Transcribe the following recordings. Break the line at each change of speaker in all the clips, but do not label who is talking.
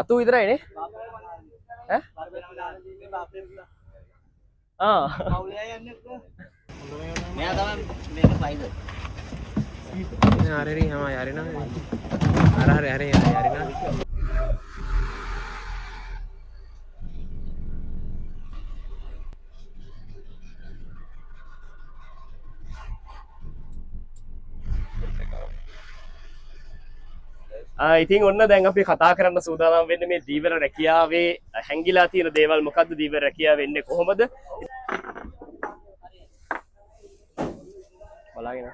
අතු විතරයිනේ ඈ
මෙයා තමයි මේක පයිද
අරරි හම යරිනා අර යරිනා ඉතින් ඔන්න දැන් අපි කතා කරන්න සූදානම් වෙන්නේ මේ දීවර රැකියාවේ හැංගිලා තියෙන දේවල් මොකද්ද දීවර රැකියාව වෙන්නේ කොහොමද බලාගෙන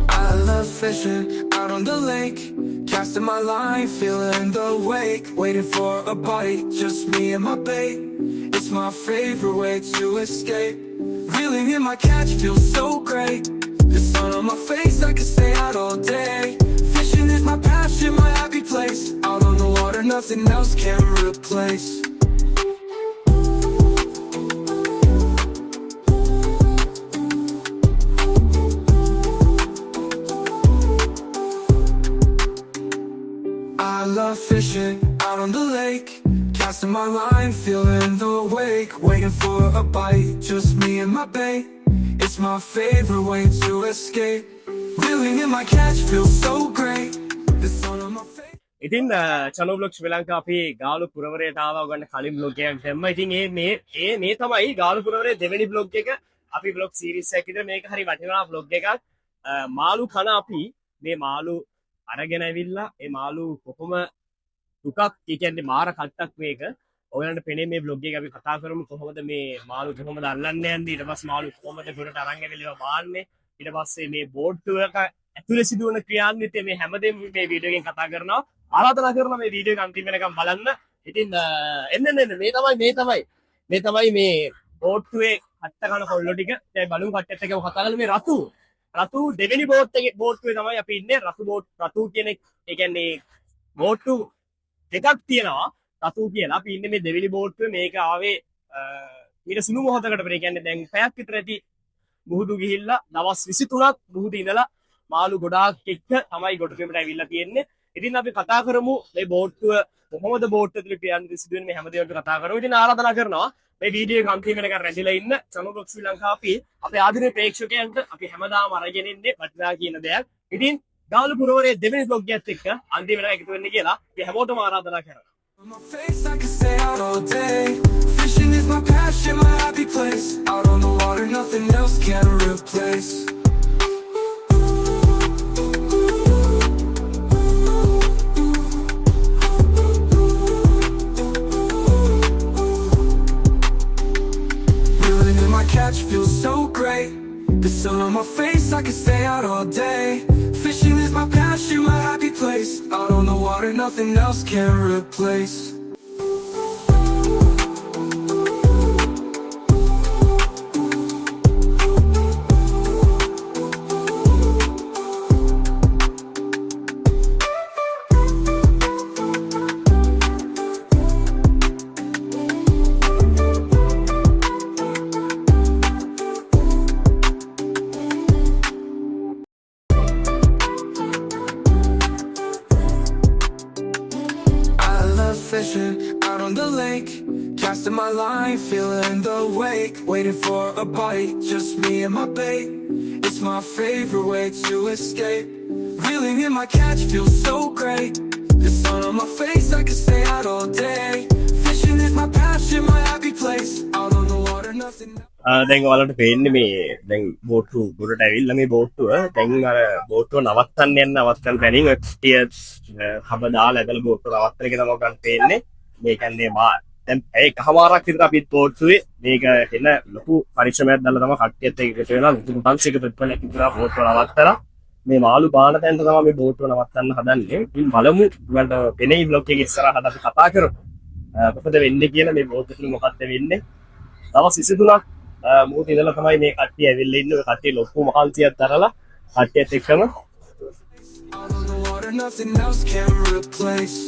I love fishing out on the lake, casting my line, feeling the wake, waiting for a bite, just me and my bait. It's my favorite way to escape. Reeling in my catch feels so great. The sun on my face, I could stay out all day. Fishing is my passion, my happy place. Out on the water, nothing else can replace. I love fishing out on the lake, casting my line, feeling the wake, waiting for a bite, just me and my bait. It's my favorite way to escape. Reeling in my catch feels so great. The sun on my face.
ඉතින් චනෝ blog Sri Lanka අපි ගාලු පුරවරයට ආවා ගන්න කලින් blog එකක් දැම්මා. ඉතින් මේ තමයි ගාලු පුරවරේ දෙවෙනි බ්ලොග් එක. අපි බ්ලොග් සීරීස් එකක් විතර මේක හරි වටිනා බ්ලොග් එකක්. මාළු කන අපි මේ මාළු අරගෙන ඇවිල්ලා ඒ මාළු කොහොම දුකක් කියන්නේ මාර කට්ටක් මේක. ඔයගලන්ට පෙනේ මේ බ්ලොග් එක අපි කතා කරමු කොහොමද මේ මාළු කොහොමද අල්ලන්නේ යන්නේ ඊට පස්සේ මාළු කොහොමද ගොඩට අරන් ඇවිල්ලා මාන්නේ ඊට පස්සේ මේ බෝට්ටුව එක ඇතුලේ සිදුවන ක්‍රියාන්විතය මේ හැමදේම මේ වීඩියෝ එකෙන් කතා කරනවා. ආරාධනා කරනවා මේ වීඩියෝ එක අන්තිම වෙනකම් බලන්න. ඉතින් එන්න මේ තමයි මේ බෝට්ටුවේ කට්ට කන කොල්ලෝ ටික. දැන් බලමු කට්ටෙත් එක්ක කතා කරලා මේ රතු දෙවෙනි බෝට්ටුවේ තමයි අපි ඉන්නේ. රතු කියන ඒ කියන්නේ බෝට්ටු දෙකක් තියෙනවා. රතු කියලා අපි ඉන්නේ මේ දෙවෙනි බෝට්ටුවේ. මේක ආවේ ඊට සුළු මොහොතකට පෙර. ඒ කියන්නේ දැන් පැයක් විතර ඇති මුහුදු ගිහිල්ලා දවස් 23ක් මුහුදු ඉඳලා මාළු ගොඩාක් එක්ක තමයි ගොඩකෙමට ඇවිල්ලා තියෙන්නේ. ඉතින් අපි කතා කරමු මේ බෝට්ටුව කොහොමද බෝට්ටුව තුළ ක්‍රියාන්විත සිදුවෙන්නේ මේ හැමදේම අපි කතා කරමු. ඉතින් ආරාධනා කරනවා මේ වීඩියෝ එක අන්තිම වෙනකන් රැඳිලා ඉන්න. චනෝ බ්ලොග් ශ්‍රී ලංකා අපි අපේ ආදරණීය ප්‍රේක්ෂකයන්ට අපි හැමදාම අරගෙන ඉන්නේ වටිනා කියන දෙයක්. ඉතින් ගාලු පුරවරේ දෙවෙනි බ්ලොග් එකත් එක්ක අන්තිම වෙනකන් එකතු වෙන්න කියලා අපි හැමෝටම ආරාධනා කරනවා.
On my face, I could stay out all day. Fishing is my passion, my happy place. Out on the water, nothing else can replace. Reeling in my catch feels so great. The sun on my face, I could stay out all day. Fishing is my passion, my happy place. Out on the water, nothing else can replace. Fishing out on the lake, casting my line, feeling the wake, waiting for a bite, just me and my bait. It's my favorite way to escape. Reeling in my catch feels so great. The sun on my face, I could stay out all day. Fishing is my passion, my happy place. Out on the water, nothing.
දැන් ඔයාලට පේන්නේ මේ දැන් බෝට්ටු ගොඩට ඇවිල්ලා මේ බෝට්ටුව දැන් අර බෝට්ටුව නවත්තන්න පැනින් ටියර්ස් හබ දාලා ඇදලා බෝට්ටුව නවත්තන එක තමයි ගන්න පේන්නේ. මේ කියන්නේ දැන් ඒකමාරක් විතර අපිත් බෝට්ටුවේ මේක එන ලොකු පරිශ්‍රමයක් දාලා තමයි කට්ටියත් එක්ක එකතු වෙලා ලොකු පන්සික ප්‍රතිඵලයක් විතර බෝට්ටුව නවත්තලා මේ මාළු බාන තැනට තමයි මේ බෝට්ටුව නවත්තන්න හදන්නේ. ඉතින් බලමු ඔයාලට පෙනේ බ්ලොග් එකේ ඉස්සරහට අපි කතා කරමු. කොහොමද වෙන්නේ කියලා මේ බෝට්ටුවේ මොකක්ද වෙන්නේ. දවස් 23ක් මුහුද ඉඳලා තමයි මේ කට්ටිය ඇවිල්ලා ඉන්නේ. ඔය කට්ටිය ලොකු මහන්සියක් දරලා කට්ටියත් එක්කම
nothing else can replace.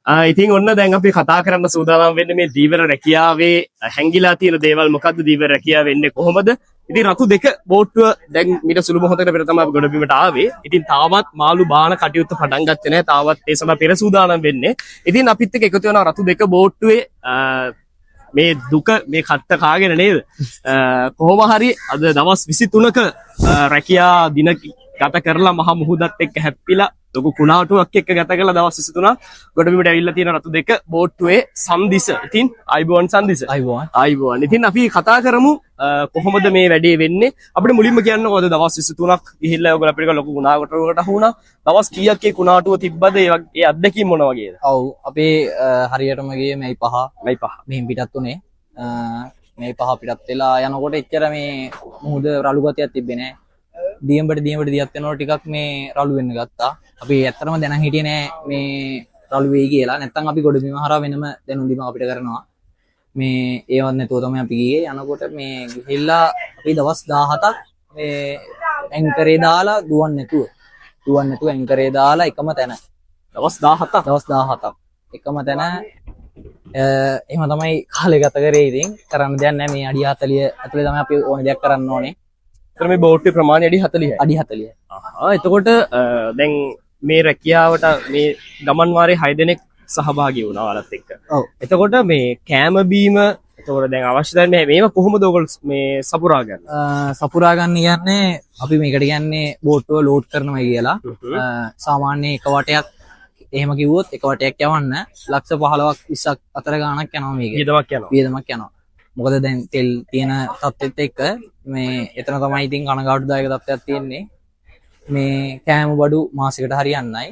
ඉතින් ඔන්න දැන් අපි කතා කරන්න සූදානම් වෙන්නේ මේ දීවර රැකියාවේ හැංගිලා තියෙන දේවල් මොකද්ද දීවර රැකියාව වෙන්නේ කොහොමද? ඉතින් රතු දෙක බෝට්ටුව දැන් මීට සුළු මොහොතකට පෙර තමයි අපි ගොඩබිමට ආවේ. ඉතින් තාවත් මාළු බාන කටයුත්ත පටන් ගත්තේ නැහැ. තාවත් ඒ සඳහා පෙර සූදානම් වෙන්නේ. ඉතින් අපිත් එක්ක එකතු වෙනවා රතු දෙක බෝට්ටුවේ මේ දුක මේ කට්ට කාගෙන නේද? කොහොම හරි අද දවස් 23ක රැකියා දින ගත කරලා මහ මුහුදත් එක්ක හැප්පිලා ලොකු කුණාටුවක් එක්ක ගත කළා දවස් 23ක් ගොඩබිමට ඇවිල්ලා තියෙන රතු දෙක බෝට්ටුවේ සම්දිස. ඉතින් අයිබෝන් සම්දිස. අයිබෝන්. ඉතින් අපි කතා කරමු කොහොමද මේ වැඩේ වෙන්නේ. අපිට මුලින්ම කියන්න ඕනද දවස් 23ක් ගිහිල්ලා ඔයගොල්ලෝ අපිට ලොකු කුණාටුවකට අහුණා. දවස් කීයක් ඒ කුණාටුව තිබ්බද? ඒ අත්දැකීම් මොන වගේද?
ඔව් අපේ හරියටම ගියේ මේ 5 මෙහින් පිටත් උනේ. මේ 5 පිටත් වෙලා යනකොට එච්චර මේ මුහුද රළු ගතියක් තිබ්බේ නැහැ. දියඹට දියත් වෙනකොට ටිකක් මේ රළු වෙන්න ගත්තා. අපි ඇත්තටම දැනන් හිටියේ නෑ මේ රළු වෙයි කියලා. නැත්තම් අපි ගොඩබිම හරහා වෙනම දැනුම් දීම අපිට කරනවා. මේ ඒවත් නැතුව තමයි අපි ගියේ. යනකොට මේ ගිහිල්ලා අපි දවස් 17ක් මේ ඇන්කරේ දාලා දුවන්නේ නැතුව ඇන්කරේ දාලා එකම තැන.
දවස් 17ක්
එකම තැන එහෙම තමයි කාලේ ගත කරේ. ඉතින් කරන්න දෙයක් නැහැ. මේ අඩිය 40 ඇතුලේ තමයි අපි ඕන දෙයක් කරන්න ඕනේ.
එතන මේ බෝට්ටුවේ ප්‍රමාණය අඩි 40යි.
අඩි 40යි.
එතකොට දැන් මේ රැකියාවට මේ ගමන් වාරේ 6 දෙනෙක් සහභාගී වුණා ඔයාලත් එක්ක.
ඔව්.
එතකොට මේ කෑම බීම එතකොට දැන් අවශ්‍යතාවය නැහැ. මේව කොහොමද ඔයගොල්ලෝ මේ සපුරා ගන්න?
සපුරා ගන්න කියන්නේ අපි මේකට කියන්නේ බෝට්ටුව ලෝඩ් කරනවා කියලා. සාමාන්‍ය එක වටයක් එහෙම කිව්වොත් එක වටයක් යවන්න ලක්ෂ 15ක් 20ක් අතර ගාණක් යනවා මේක. වියදමක් යනවා. මොකද දැන් තෙල් තියෙන තත්ත්වෙත් එක්ක මේ එතන තමයි ඉතින් කනගාටුදායක තත්ත්වයක් තියෙන්නේ. මේ කෑම බඩු මාසෙකට හරියන්නයි.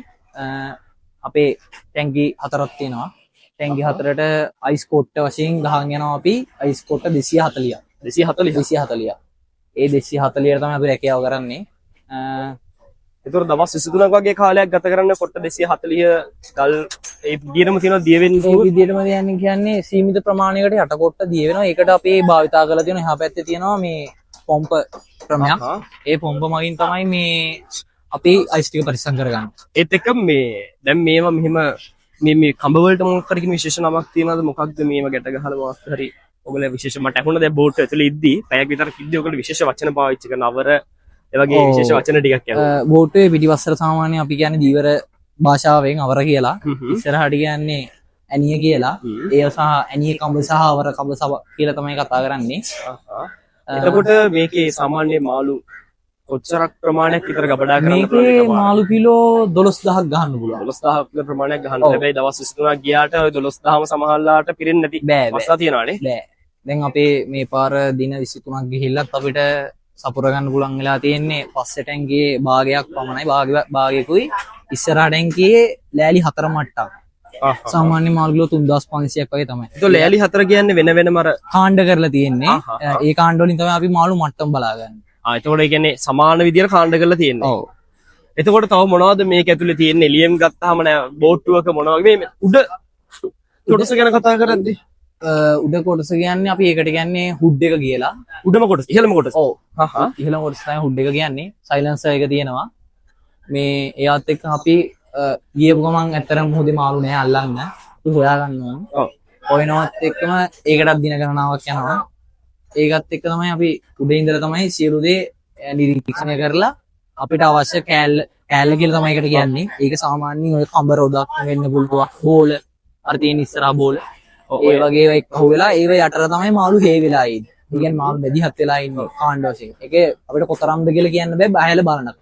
අපේ ටැංකි 4ක් තියෙනවා. ටැංකි 4ට අයිස් කොට්ට වශයෙන් ගහන් යනවා අපි අයිස් කොට්ට 240. ඒ 240ට තමයි අපි රැකියාව කරන්නේ.
එතකොට දවස් 23ක් වගේ කාලයක් ගත කරන්න කොට්ට 240 ගල් ඒ විදියටම තියෙනවා දිය වෙන්නේ.
ඒ විදියටම කියන්නේ සීමිත ප්‍රමාණයකට යට කොට්ට දිය වෙනවා. ඒකට අපි භාවිතා කරලා තියෙනවා එහා පැත්තේ තියෙනවා මේ පොම්ප ක්‍රමයක්. ඒ පොම්ප මගින් තමයි මේ අපි අයිස් ටික පරිස්සම් කරගන්නේ.
ඒත් එක්ක මේ දැන් මේවා මෙහෙම මේ කඹ වලට මොකක් හරි කියන විශේෂ නමක් තියෙනවද? මොකක්ද මේව ගැට ගහලා මොකක් හරි ඔයගොල්ලෝ විශේෂ මට අහුණා දැන් බෝට් ඇතුලේ ඉද්දි පැයක් විතර ඉද්දි ඔයගොල්ලෝ විශේෂ වචන පාවිච්චි කරන අවර ඒ වගේ විශේෂ වචන ටිකක් යනවා.
බෝට්ටුවේ පිටිපස්සට සාමාන්‍යයෙන් අපි කියන්නේ දීවර භාෂාවෙන් අවර කියලා. ඉස්සරහට කියන්නේ ඇනිය කියලා. ඒ සහ ඇනිය කඹ සහ අවර කඹ සබ කියලා තමයි කතා කරන්නේ.
එතකොට මේකේ සාමාන්‍ය මාළු කොච්චරක් ප්‍රමාණයක් විතර ගබඩා කරන්න පුළුවන්ද?
මේකේ මාළු කිලෝ 12000ක් ගහන්න පුළුවන්.
12000ක ප්‍රමාණයක් ගහන්න. හැබැයි දවස් 23ක් ගියාට ඔය 12000ම සමහරලාට පිරෙන්නේ නැති අවස්ථා තියෙනවානේ.
බෑ. දැන් අපේ මේ පාර දින 23ක් ගිහිල්ලත් අපිට සපුර ගන්න පුළුවන් වෙලා තියෙන්නේ පස්සේ ටැංකියේ භාගයක් පමණයි. භාගයකුයි ඉස්සරහ ටැංකියේ ලෑලි 4 මට්ටම්. සාමාන්‍ය මාළු කිලෝ 3500ක් වගේ තමයි.
ඒක ලෑලි 4 කියන්නේ වෙන වෙනම අර
කාණ්ඩ කරලා තියෙන්නේ. ඒ කාණ්ඩ වලින් තමයි අපි මාළු මට්ටම් බලාගන්නේ.
එතකොට ඒ කියන්නේ සමාන විදියට කාණ්ඩ කරලා තියෙන්නේ.
ඔව්.
එතකොට තව මොනවද මේක ඇතුලේ තියෙන්නේ? එලියම් ගත්තාම නෑ බෝට්ටුවක මොනවා වගේ මේ උඩ කොටස ගැන කතා කරද්දී
උඩ කොටස කියන්නේ අපි ඒකට කියන්නේ හුඩ් එක කියලා.
උඩම කොටස ඉහළම කොටස.
ඔව්. ඉහළම කොටස තමයි හුඩ් එක කියන්නේ. සයිලන්සර් එක තියෙනවා. මේ එයාත් එක්ක අපි ගියපු ගමන් ඇත්තටම මොහොතේ මාළු නෑ අල්ලන්න. අපි හොයා ගන්නවා.
ඔව්.
හොයනවත් එක්කම ඒකටත් දින ගණනාවක් යනවා. ඒකත් එක්ක තමයි අපි උඩේ ඉඳලා තමයි සියලු දේ නිරීක්ෂණය කරලා අපිට අවශ්‍ය කෑල්ල කියලා තමයි ඒකට කියන්නේ. ඒක සාමාන්‍යයෙන් ඔය කඹ රොදක් වෙන්න පුළුවන්. බෝල අර තියෙන ඉස්සරහා බෝල. ඒ වගේ එක්ක හොයලා ඒව යටට තමයි මාළු හේ වෙලා ඉන්නේ. ඒ කියන්නේ මාළු මැදිහත් වෙලා ඉන්නේ කාණ්ඩ වශයෙන්. ඒකේ අපිට කොතරම්ද කියලා කියන්න බෑ බහැලා බලනකොට.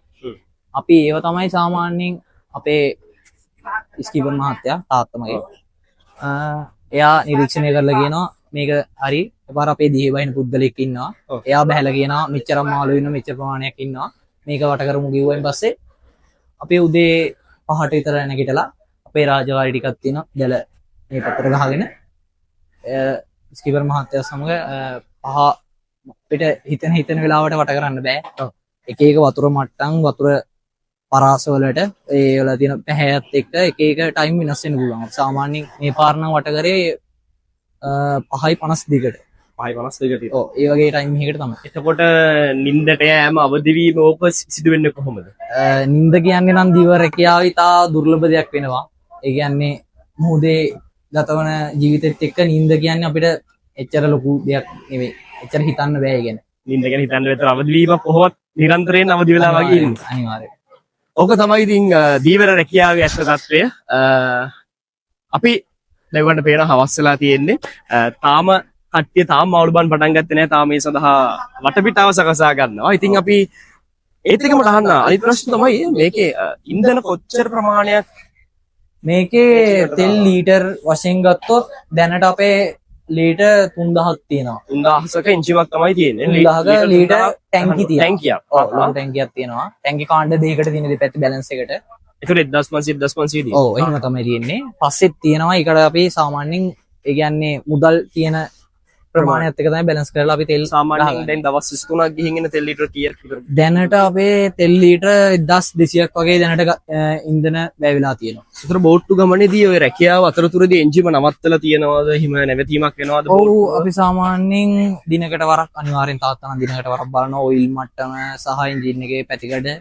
අපි ඒව තමයි සාමාන්‍යයෙන් අපේ ස්කීපර් මහත්තයා තාත්තමගේ එයා නිරීක්ෂණය කරලා කියනවා මේක හරි. එපාර අපේ දිහේ බහින පුද්ගලෙක් ඉන්නවා. එයා බහැලා කියනවා මෙච්චර මාළු ඉන්න මෙච්චර ප්‍රමාණයක් ඉන්නවා. මේක වට කරමු කිව්වෙන් පස්සේ අපි උදේ 5ට විතර නැගිටලා අපේ රාජකාරී ටිකක් තියෙනවා. දැල මේ පතර ගහගෙන ස්කීපර් මහත්තයා සමග පහ අපිට හිතන වෙලාවට වට කරන්න බෑ. එක එක වතුර මට්ටම් වතුර පරාස වලට ඒ වල තියෙන පැහැයත් එක්ක එක එක ටයිම් වෙනස් වෙන්න පුළුවන්. සාමාන්‍යයෙන් මේ පාර නම් වට කරේ 5:52කට.
5:52ට.
ඔව් ඒ වගේ ටයිම් එකකට තමයි.
එතකොට නිින්දට යෑම අවදි වීම ඕක සිදු වෙන්නේ කොහොමද?
නිින්ද කියන්නේ නම් දිව රැකියාවේ තා දුර්ලභ දෙයක් වෙනවා. ඒ කියන්නේ මුහුදේ ගතවන ජීවිතෙත් එක්ක නිින්ද කියන්නේ අපිට එච්චර ලොකු දෙයක් නෙවෙයි. එච්චර හිතන්න බෑ ඒ ගැන.
නින්ද ගැන හිතන්න විතර අවදි වීම කොහොමත් නිරන්තරයෙන් අවදි වෙලා වගේ ඉන්නේ.
අනිවාර්යයෙන්.
ඕක තමයි ඉතින් දීවර රැකියාවේ ඇත්ත తත්වය. අපි දැන් පේන හවස් වෙලා තියෙන්නේ. තාම කට්ටිය තාම මාළුබන් පටන් ගත්තේ නැහැ. තාම මේ සඳහා වටපිටාව සකසා ගන්නවා. ඉතින් අපි ඒත් එකම අහන්න අනිත් ප්‍රශ්න තමයි මේකේ ඉන්ධන කොච්චර ප්‍රමාණයක්
මේකේ තෙල් ලීටර් වශයෙන් ගත්තොත් දැනට අපේ ලීටර් 3000ක් තියෙනවා.
3000ක එන්ජිමක් තමයි තියෙන්නේ.
3000ක ලීටර් ටැංකි තියෙනවා.
ටැංකියක්.
ඔව් ලොකු ටැංකියක් තියෙනවා. ටැංකි කාණ්ඩ දෙකකට තියෙන දෙපැත්ත බැලන්ස් එකට.
ඒකට 1500 තියෙනවා.
ඔව් එහෙම තමයි තියෙන්නේ. පස්සෙත් තියෙනවා. ඒකට අපි සාමාන්‍යයෙන් ඒ කියන්නේ මුදල් තියෙන ප්‍රමාණයත් එක තමයි බැලන්ස් කරලා අපි තෙල්
සාමාන්‍යයෙන් දැන් දවස් 23ක් ගිහින් එන තෙල් ලීටර කීයක් විතර?
දැනට අපේ තෙල් ලීටර් 1200ක් වගේ දැනට ඉන්ධන වැය වෙලා තියෙනවා.
ඒතර බෝට්ටු ගමනේදී ඔය රැකියාව අතරතුරදී එන්ජිම නවත්තලා තියනවාද? හිම නැවතීමක් වෙනවද?
ඔව් අපි සාමාන්‍යයෙන් දිනකට වරක් අනිවාර්යෙන් තාත්තා නම් දිනකට වරක් බලනවා ඔයිල් මට්ටම සහ එන්ජින් එකේ පැතිකඩ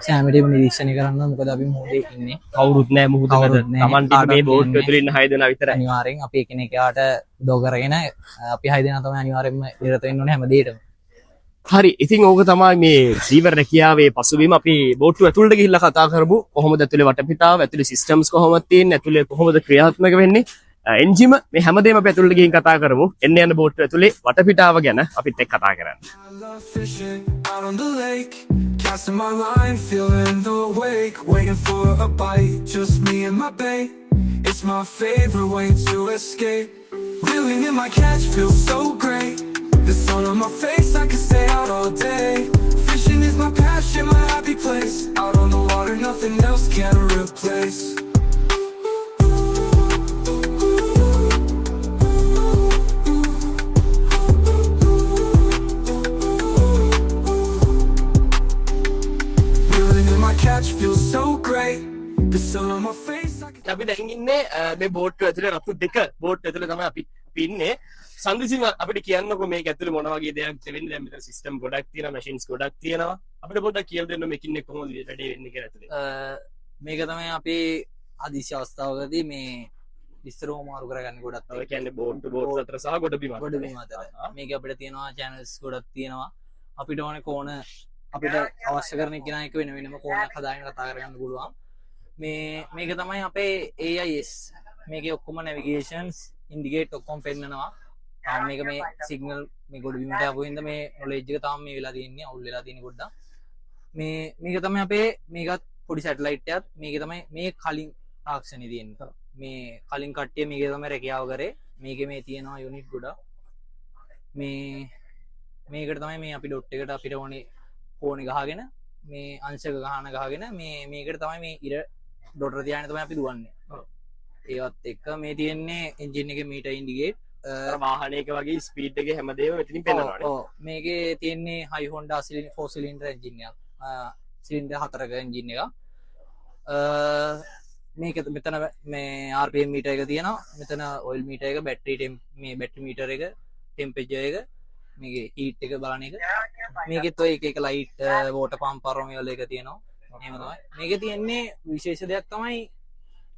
සෑමදේම නිරීක්ෂණය කරන්න. මොකද අපි මොහොතේ ඉන්නේ.
කවුරුත් නැහැ මොහොතකට. Tamanට මේ බෝට්ටු ඇතුලේ ඉන්න 6 දෙනා විතරයි.
අනිවාර්යෙන් අපි එකිනෙකාට උදව් කරගෙන අපි 6 දෙනා තමයි අනිවාර්යෙන්ම නිරත වෙන්න ඕනේ හැම දෙයකටම.
හරි. ඉතින් ඕක තමයි මේ දීවර රැකියාවේ පසුබිම. අපි බෝට්ටු ඇතුළට ගිහිල්ලා කතා කරමු. කොහොමද ඇතුලේ වටපිටාව, ඇතුලේ සිස්ටම්ස් කොහොමද තියෙන්නේ, ඇතුලේ කොහොමද ක්‍රියාත්මක වෙන්නේ. එන්ජිම මේ හැමදේම අපි ඇතුළට ගිහින් කතා කරමු. එන්න යන බෝට්ටු ඇතුලේ වටපිටාව ගැන අපිත් එක්ක කතා කරන්න.
I love fishing out on the lake, casting my line, feeling the wake, waiting for a bite, just me and my bait. It's my favorite way to escape. Reeling in my catch feels so great. The sun on my face, I can stay out all day. Fishing is my passion, my happy place. Out on the water, nothing else can replace. Reeling in my catch feels so great. The sun on my face, I can...
අපි දැන් ඉන්නේ මේ බෝට්ටු ඇතුලේ රතු දෙක බෝට්ටු ඇතුලේ තමයි අපි ඉන්නේ. සංදිසින් අපිට කියන්නකෝ මේක ඇතුලේ මොන වගේ දෙයක්ද වෙන්නේ. දැන් මෙතන සිස්ටම් ගොඩක් තියෙනවා, මැෂින්ස් ගොඩක් තියෙනවා. අපිට පොඩ්ඩක් කියලා දෙන්න මේකින් එක කොහොමද වැඩේ වෙන්නේ කියලා ඇතුලේ.
මේක තමයි අපේ අදිසි අවස්ථාවකදී මේ විස්තරව මාරු කරගන්න ගොඩක්
ඒ කියන්නේ බෝට්ටු අතර සහ ගොඩබිම
ගොඩබිම අතර. මේක අපිට තියෙනවා channels ගොඩක් තියෙනවා. අපිට ඕනේ කෝණ අපිට අවශ්‍ය කරන කෙනා එක වෙන වෙනම කෝණයක් හදාගෙන කතා කරගන්න පුළුවන්. මේක තමයි අපේ AIS. මේකේ ඔක්කොම navigations indicate ඔක්කොම පෙන්නනවා. මේක මේ සිග්නල් මේ ගොඩබිමට ආපු හින්දා මේ knowledge එක තාම මේ වෙලා තියෙන්නේ අවුල් වෙලා තියෙන පොඩ්ඩක්. මේක තමයි අපේ මේකත් පොඩි සැටලයිට් එකක්. මේක තමයි මේ කලින් තාක්ෂණේ තියෙන්නේ. මේ කලින් කට්ටිය මේකේ තමයි රැකියාව කරේ. මේකේ මේ තියෙනවා යුනිට් ගොඩක්. මේකට තමයි මේ අපි ඩොට් එකට අපිට ඕනේ කෝණේ ගහගෙන මේ අංශක ගහගෙන මේකට තමයි මේ ඉර ඩොටර් තියාගෙන තමයි අපි දුවන්නේ. ඒවත් එක්ක මේ තියෙන්නේ එන්ජින් එකේ මීටර් ඉන්ඩිකේට්
වාහනයක වගේ ස්පීඩ් එකේ හැමදේම මෙතනින් පෙන්නනවානේ.
ඔව් මේකේ තියෙන්නේ හයි හොන්ඩා 4 සිලින්ඩර් එන්ජින් එකක්. සිලින්ඩර් 4ක එන්ජින් එකක්. මේක මෙතන මේ RPM මීටර් එක තියෙනවා. මෙතන ඔයිල් මීටර් එක, බැටරි මේ බැටරි මීටර් එක, ටෙම්පරේචර් එක, මේකේ හීට් එක බලන එක. මේකෙත් ඔය එක ලයිට් වෝටර් පම්ප් අරෝමියල් එක තියෙනවා. එහෙම තමයි. මේකේ තියෙන්නේ විශේෂ දෙයක් තමයි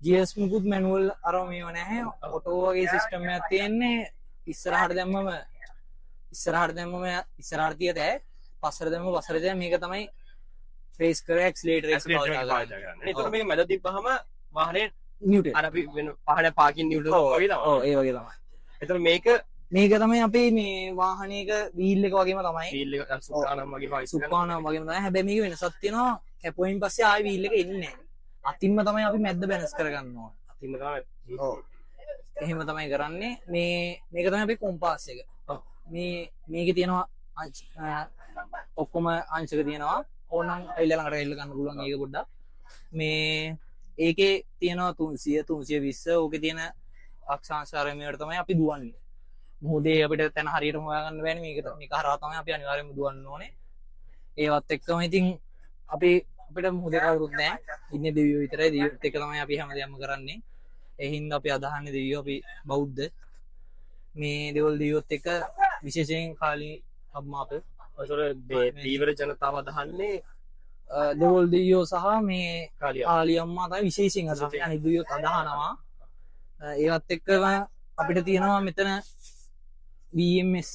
GS මුකුත් මැනුවල් අරෝමියෝ නැහැ. ඔටෝ වගේ සිස්ටම් එකක් තියෙන්නේ. ඉස්සරහට දැම්මම ඉස්සරහට තියද පස්සට දැම්මම පස්සට දැම්ම මේක තමයි ෆේස් කර ඇක්සලරේටර් එක පාවිච්චි කරන්නේ.
ඒතකොට මේක මැද තිබ්බහම වාහනේ
නියුටන්
අර අපි වෙන පහන පාකින් නියුටන් වගේ තමයි.
ඔව් ඒ වගේ තමයි.
ඒතකොට මේක
තමයි අපේ මේ වාහනයක වීල් එක වගේම තමයි.
වීල් එක සුකානම් වගේ පාවිච්චි කරනවා.
සුපානම් වගේම තමයි. හැබැයි මේක වෙනසක් තියෙනවා. කැපුවෙන් පස්සේ ආයෙ වීල් එක එන්නේ නැහැ. අතින්ම තමයි අපි මැද්ද බැලන්ස් කරගන්න ඕන.
අතින්ම තමයි.
ඔව්. එහෙම තමයි කරන්නේ. මේක තමයි අපේ කොම්පාස් එක. මේකේ තියෙනවා ඔක්කොම අංශක තියෙනවා. ඕනනම් අයිලා ළඟට එල්ල ගන්න පුළුවන් ඒක පොඩ්ඩක්. ඒකේ තියෙනවා 300 320 ඕකේ තියෙන අක්ෂාංශාරමයට තමයි අපි දුවන්නේ. මොහොතේ අපිට තැන හරියටම හොයාගන්න බෑනේ. මේක හරහා තමයි අපි අනිවාර්යයෙන්ම දුවන්න ඕනේ. ඒවත් එක්කම ඉතින් අපිට මොහොතේ කවුරුත් නැහැ. ඉන්නේ දෙවියෝ විතරයි. දෙවියොත් එක්ක තමයි අපි හැමදේම කරන්නේ. ඒ හින්දා අපි අදහන්නේ දෙවියෝ අපි බෞද්ධ. මේ දෙවල් දෙවියොත් එක්ක විශේෂයෙන් කාලී අම්මාප
ඔතන දීවර ජනතාව අදහන්නේ
දෙවල් දෙවියෝ සහ මේ
කාලිය
කාලී අම්මා තමයි විශේෂයෙන් අදහන්නේ. අනිත් දෙවියොත් අදහනවා. ඒවත් එක්කම අපිට තියෙනවා මෙතන BMS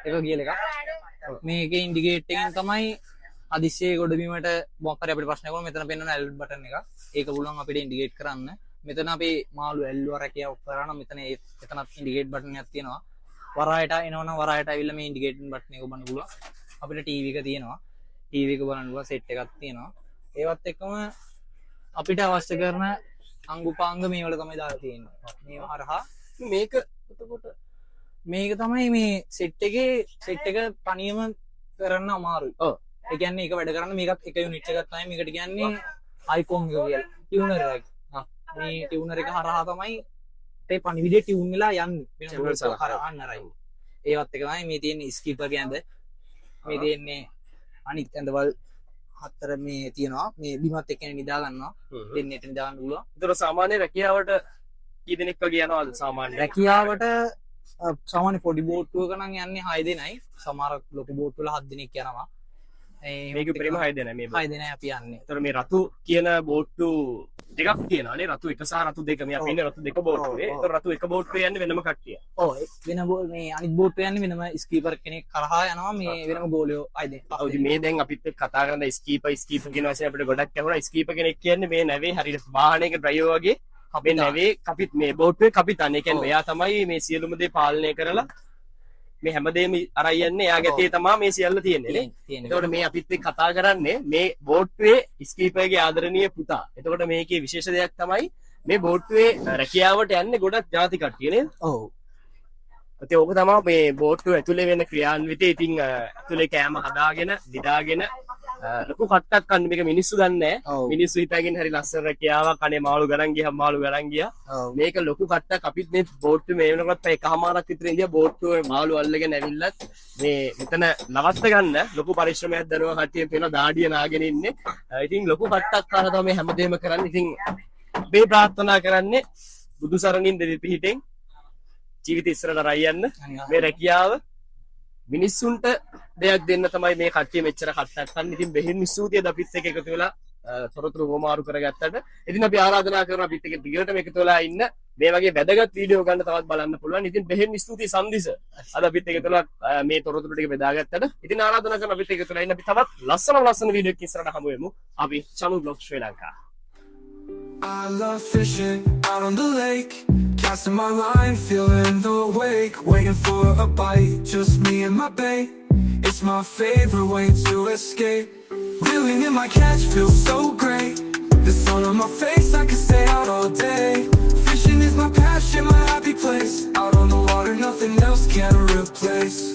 එක කියල එක මේක ඉන්ඩිගේට් එකෙන් තමයි අදිස්සේ ගොඩබීමට මොකර අපිට ප්‍රශ්නයක මෙතන පෙන්වන ඇල් බටන් එක ඒක පුළුවන් අපිට ඉන්ඩිගේට් කරන්න මෙතන අපේ මාළු ඇල්ලුව රැකියාව කරන මෙතන එතනත් ඉන්ඩිගේට් බටන් එකක් තියෙනවා වරායට එනවනම් වරායට ඇවිල්ලා මේ ඉන්ඩිගේට් බටන් එක ඔබන්න පුළුවන් අපිට ටීවී එක තියෙනවා ටීවී එක බලන්න පුළුවන් සෙට් එකක් තියෙනවා ඒවත් එක්කම අපිට අවශ්‍ය කරන අංගුපාංග මේවල තමයි දාලා තියෙන්නේ මේ හරහා
මේක එතකොට
මේක තමයි මේ සෙට් එකේ සෙට් එක තනියම කරන්න අමාරුයි
ඔව්
ඒ කියන්නේ ඒක වැඩ කරන්න මේකත් එක යුනිට් එකක් තමයි මේකට කියන්නේ අයිකොන් එක කියලා ටියුනර් එක මේ ටියුනර් එක හරහා තමයි ඒ පණිවිඩය ටියුන් වෙලා යන්නේ වෙන බෝඩ් එක හරහා නරයි ඒවත් එක තමයි මේ තියෙන ස්කීපර් කැඳ මේ තියෙන්නේ අනිත් ඇඳවල් හතර මේ තියෙනවා මේ බිමත් එක්කනේ නිදා ගන්නවා දෙන්නට නිදා ගන්න පුළුවන්
ඒතර සාමාන්‍ය රැකියාවට කී දෙනෙක් වගේ යනවාද සාමාන්‍ය
රැකියාවට සාමාන්‍ය පොඩි බෝට්ටුවක නම් යන්නේ 6 දෙනයි සමහර ලොකු බෝට්ටු වල 7 දෙනෙක් යනවා
මේක ප්‍රේම 6 දෙනා මේ
6 දෙනයි අපි යන්නේ
ඒතර මේ රතු කියන බෝට්ටු දෙකක් තියෙනවානේ රතු එක සහ රතු දෙක මේ අපි ඉන්නේ රතු දෙක බෝට්ටුවේ ඒතර රතු එක බෝට්ටුවේ යන්නේ වෙනම කට්ටිය
ඔව් වෙන මේ අනිත් බෝට්ටුව යන්නේ වෙනම ස්කීපර් කෙනෙක් කරහා යනවා මේ වෙනම ගෝලියෝ 6 දෙනෙක්
ඔව් ඉතින් මේ දැන් අපිත් එක්ක කතා කරන ස්කීපර් කියන වචනේ අපිට ගොඩක් ඇහුණා ස්කීපර් කෙනෙක් කියන්නේ මේ නැවේ හරියට වාහනයක ඩ්‍රයිවර් වගේ අපේ නැවේ කපිත් මේ බෝට්ටුවේ කපිතාන් ඒ කියන්නේ එයා තමයි මේ සියලුම දේ පාලනය කරලා මේ හැමදේම අරන් යන්නේ එයාගේ ඇතේ තමයි මේ සියල්ල තියෙන්නේ නේ. එතකොට මේ අපිත් එක්ක කතා කරන්නේ මේ බෝට්ටුවේ ස්කීපර්ගේ ආදරණීය පුතා. එතකොට මේකේ විශේෂ දෙයක් තමයි මේ බෝට්ටුවේ රැකියාවට යන්නේ ගොඩක් ජාති කට්ටිය නේද?
ඔව්.
ඒත් ඕක තමයි මේ බෝට්ටුව ඇතුලේ වෙන ක්‍රියාන්විතය. ඉතින් ඇතුලේ කෑම හදාගෙන දිදාගෙන ලොකු කට්ටක් කන්නේ මේක මිනිස්සු දන්නේ නැහැ. මිනිස්සු හිතාගෙන හරි ලස්සන රැකියාවක් අනේ මාළු ගණන් ගියා මාළු ගණන් ගියා. මේක ලොකු කට්ටක් අපිත් මේ බෝට්ටුවේ මේ වෙනකොට එකමාරක් විතර ඉඳියා බෝට්ටුවේ මාළු අල්ලගෙන ඇවිල්ලත් මේ මෙතන නවත්ත ගන්න ලොකු පරිශ්‍රමයක් දරනවා කට්ටිය පේන දාඩිය නාගෙන ඉන්නේ. ඉතින් ලොකු කට්ටක් කරලා තමයි මේ හැමදේම කරන්නේ. ඉතින් මේ ප්‍රාර්ථනා කරන්නේ බුදු සරණින් දෙවි පිහිටෙන් ජීවිත ඉස්සරහට රැයන්න මේ රැකියාව මිනිස්සුන්ට දෙයක් දෙන්න තමයි මේ කට්ටිය මෙච්චර කට්ටක් ගන්න. ඉතින් බෙහෙන් ස්තුතියි අපිත් එක්ක එකතු වෙලා තොරතුරු වමාරු කරගත්තට. ඉතින් අපි ආරාධනා කරනවා අපිත් එක්ක දිගටම එකතු වෙලා ඉන්න. මේ වගේ වැදගත් වීඩියෝ ගන්න තවත් බලන්න පුළුවන්. ඉතින් බෙහෙන් ස්තුතියි සම්දිස. අද අපිත් එක්ක තුලා මේ තොරතුරු ටික බෙදාගත්තට. ඉතින් ආරාධනා කරනවා අපිත් එක්ක තුලා ඉන්න. අපි තවත් ලස්සන වීඩියෝ එකක් ඉස්සරහට හමු වෙමු. අපි චනු blog Sri Lanka.
I love fishing out on the lake, casting my line, feeling the wake, waiting for a bite, just me and my bait. It's my favorite way to escape. Reeling in my catch feels so great. The sun on my face, I can stay out all day. Fishing is my passion, my happy place. Out on the water, nothing else can replace.